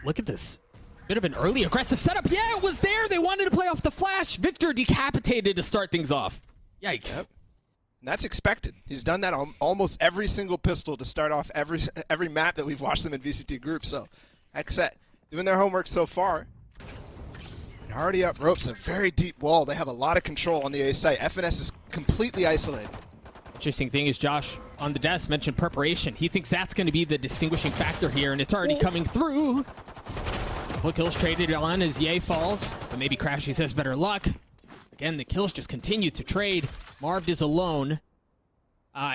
look at this. Bit of an early aggressive setup. Yeah, it was there. They wanted to play off the flash. Victor decapitated to start things off. Yikes. Yep. And that's expected. He's done that on almost every single pistol to start off every map that we've watched them in VCT groups. So, XSET doing their homework so far. And already up ropes, a very deep wall. They have a lot of control on the A site. FNS is completely isolated. Interesting thing is Josh on the desk mentioned preparation. He thinks that's going to be the distinguishing factor here, and it's already coming through. Couple kills traded on as Ye falls, but maybe Crashy says better luck. Again, the kills just continue to trade. Marved is alone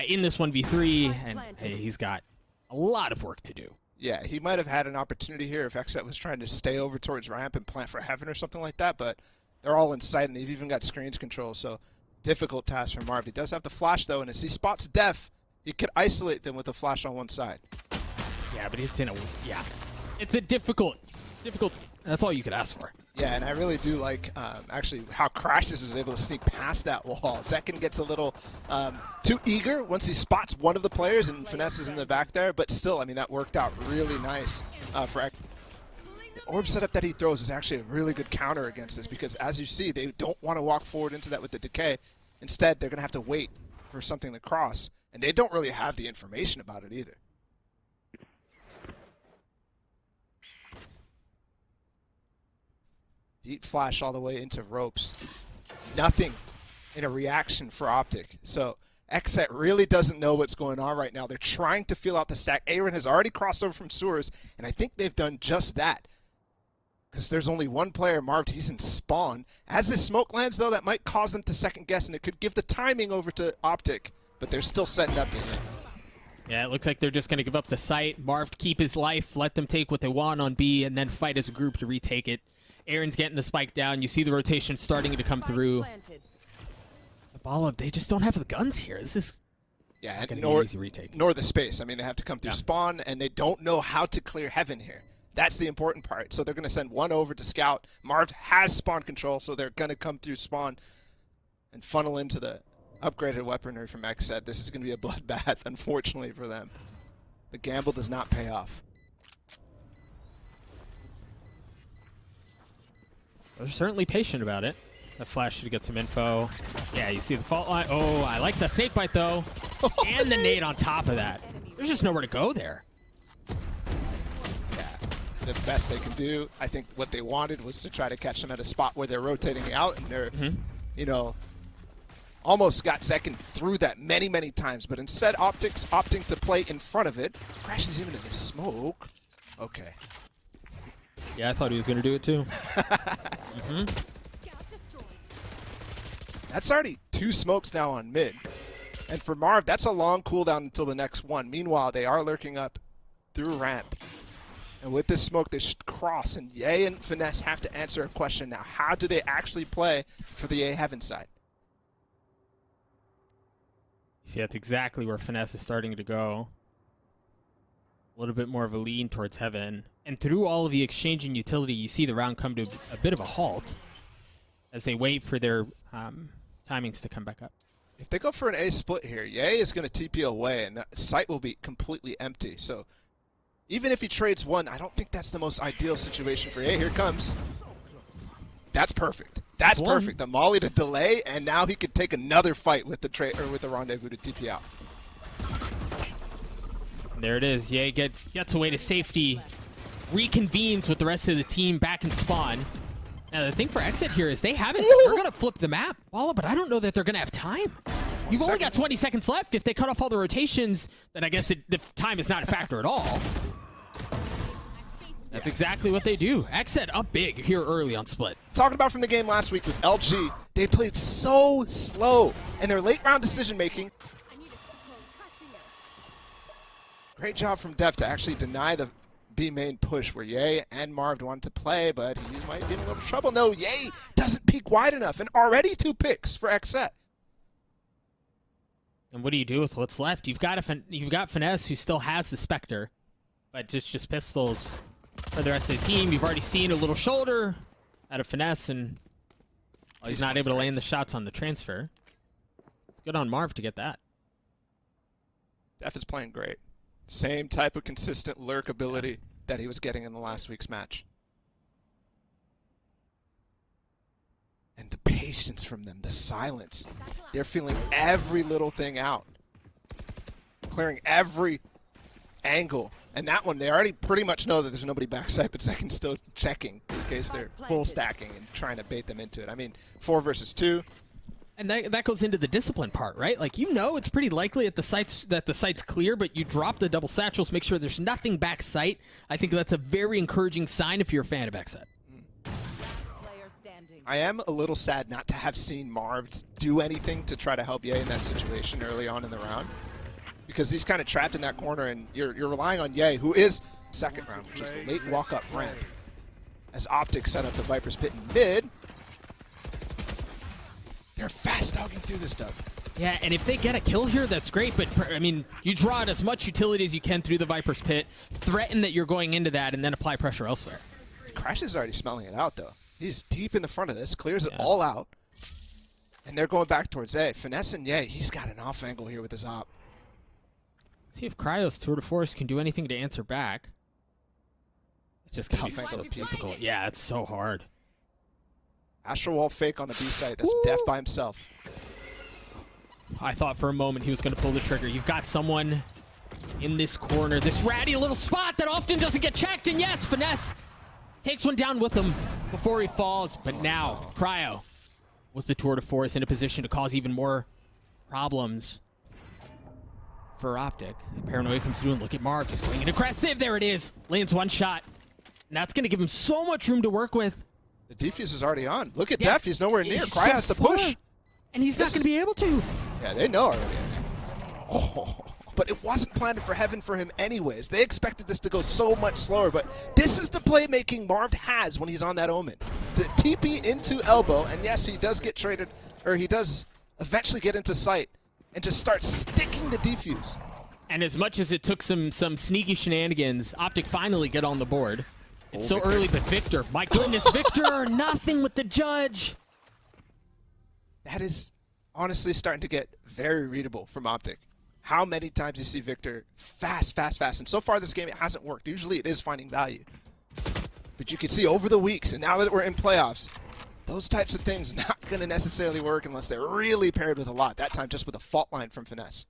in this 1v3, and hey, he's got a lot of work to do. Yeah, he might have had an opportunity here if XSET was trying to stay over towards ramp and plant for heaven or something like that, but they're all in sight, and they've even got screens control, so difficult task for Marv. He does have the flash, though, and as he spots Def, he could isolate them with a flash on one side. Yeah, but it's in a... Yeah. It's a difficult... That's all you could ask for. Yeah, and I really do like, actually, how Crashes was able to sneak past that wall. Second gets a little too eager once he spots one of the players, and Finesse is in the back there, but still, I mean, that worked out really nice for XSET. The orb setup that he throws is actually a really good counter against this, because as you see, they don't want to walk forward into that with the decay. Instead, they're going to have to wait for something to cross, and they don't really have the information about it either. Deep flash all the way into ropes. Nothing in a reaction for Optic. So XSET really doesn't know what's going on right now. They're trying to feel out the stack. Aaron has already crossed over from sewers, and I think they've done just that. Because there's only one player marked. He's in spawn. As this smoke lands, though, that might cause them to second guess, and it could give the timing over to Optic. But they're still setting up to him. Yeah, it looks like they're just going to give up the site. Marv keep his life, let them take what they want on B, and then fight as a group to retake it. Aaron's getting the spike down. You see the rotation starting to come through. The ball up, they just don't have the guns here. This is not going to be an easy retake. Nor the space. I mean, they have to come through spawn, and they don't know how to clear heaven here. That's the important part. So they're going to send one over to scout. Marv has spawn control, so they're going to come through spawn and funnel into the upgraded weaponry from XSET. This is going to be a bloodbath, unfortunately for them. The gamble does not pay off. They're certainly patient about it. The flash should get some info. Yeah, you see the fault line. Oh, I like the snake bite, though. And the nade on top of that. There's just nowhere to go there. Yeah, the best they can do. I think what they wanted was to try to catch them at a spot where they're rotating out, and they're, you know, almost got second through that many, many times. But instead, Optics opting to play in front of it. Crashes even in the smoke. Okay. Yeah, I thought he was going to do it, too. That's already 2 smokes now on mid. And for Marv, that's a long cooldown until the next one. Meanwhile, they are lurking up through ramp. And with this smoke, they should cross. And Ye and Finesse have to answer a question now. How do they actually play for the A Heaven side? See, that's exactly where Finesse is starting to go. A little bit more of a lean towards heaven. And through all of the exchange and utility, you see the round come to a bit of a halt as they wait for their timings to come back up. If they go for an A split here, Ye is going to TP away, and that site will be completely empty. So even if he trades one, I don't think that's the most ideal situation for Ye. Here comes. That's perfect. That's perfect. The molly to delay, and now he could take another fight with the rendezvous to TP out. There it is. Ye gets away to safety, reconvenes with the rest of the team back in spawn. Now, the thing for XSET here is they're going to flip the map, but I don't know that they're going to have time. You've only got 20 seconds left. If they cut off all the rotations, then I guess the time is not a factor at all. That's exactly what they do. XSET up big here early on split. Talking about from the game last week was LG. They played so slow, and their late round decision making. Great job from Def to actually deny the B main push where Ye and Marv wanted to play, but he might be in a little trouble. No, Ye doesn't peek wide enough, and already 2 picks for XSET. And what do you do with what's left? You've got Finesse, who still has the Spectre, but just pistols for the rest of the team. You've already seen a little shoulder out of Finesse, and he's not able to land the shots on the transfer. It's good on Marv to get that. Def is playing great. Same type of consistent lurk ability. that he was getting in the last week's match. And the patience from them, the silence. They're feeling every little thing out. Clearing every angle. And that one, they already pretty much know that there's nobody backside, but Second's still checking in case they're full stacking and trying to bait them into it. I mean, 4 versus 2. And that goes into the discipline part, right? Like, you know, it's pretty likely at the sites that the site's clear, but you drop the double satchels, make sure there's nothing back site. I think that's a very encouraging sign if you're a fan of XSET. I am a little sad not to have seen Marv do anything to try to help Ye in that situation early on in the round, because he's kind of trapped in that corner, and you're relying on Ye, who is second round, which is the late walk-up ramp, as Optic set up the Viper's Pit in mid. They're fast dogging through this, Doug. Yeah, and if they get a kill here, that's great, but I mean, you draw out as much utility as you can through the Viper's Pit, threaten that you're going into that, and then apply pressure elsewhere. Crash is already smelling it out, though. He's deep in the front of this, clears it all out, and they're going back towards A. Finesse and Ye, he's got an off angle here with his op. See if Cryo's Tour de Force can do anything to answer back. It's just going to be so difficult. Yeah, it's so hard. Astral Wall fake on the B side. That's Def by himself. I thought for a moment he was going to pull the trigger. You've got someone in this corner, this ratty little spot that often doesn't get checked, and yes, Finesse takes one down with him before he falls, but now Cryo with the Tour de Force in a position to cause even more problems for Optic. The paranoia comes through, and look at Mark. He's going in aggressive. There it is. Lands one shot. And that's going to give him so much room to work with. The defuse is already on. Look at Def. He's nowhere near. Cryo has to push. And he's not going to be able to. Yeah, they know already. Oh, but it wasn't planned for heaven for him anyways. They expected this to go so much slower, but this is the playmaking Marv has when he's on that Omen. The TP into elbow, and yes, he does get traded, or he does eventually get into sight, and just start sticking the defuse. And as much as it took some sneaky shenanigans, Optic finally get on the board. It's so Victor. early, but Victor, my goodness, Victor, nothing with the judge. That is honestly starting to get very readable from Optic. How many times you see Victor fast, fast, fast. And so far this game, it hasn't worked. Usually it is finding value. But you can see over the weeks, and now that we're in playoffs, those types of things not going to necessarily work unless they're really paired with a lot. That time just with a fault line from Finesse.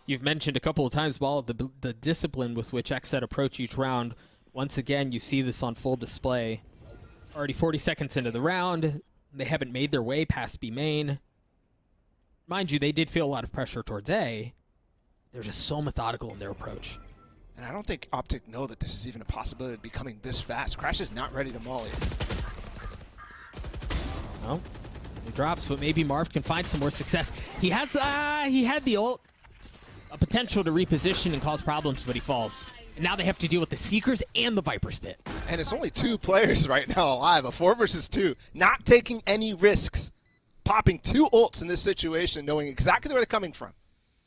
You've mentioned a couple of times, Ball, the discipline with which XSET approach each round. Once again, you see this on full display. Already 40 seconds into the round. They haven't made their way past B main. Mind you, they did feel a lot of pressure towards A. They're just so methodical in their approach. And I don't think Optic know that this is even a possibility of becoming this fast. Crash is not ready to molly. No, he drops, but maybe Marv can find some more success. He has, he had the ult, a potential to reposition and cause problems, but he falls. And now they have to deal with the Seekers and the Viper's Pit. And it's only 2 players right now alive, a 4 versus 2, not taking any risks. Popping 2 ults in this situation, knowing exactly where they're coming from.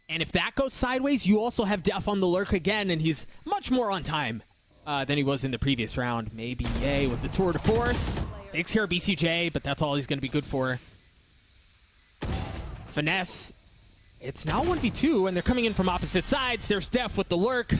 And if that goes sideways, you also have Def on the lurk again, and he's much more on time than he was in the previous round. Maybe Ye with the Tour de Force. Takes care of BCJ, but that's all he's going to be good for. Finesse. It's now 1v2, and they're coming in from opposite sides. There's Def with the lurk.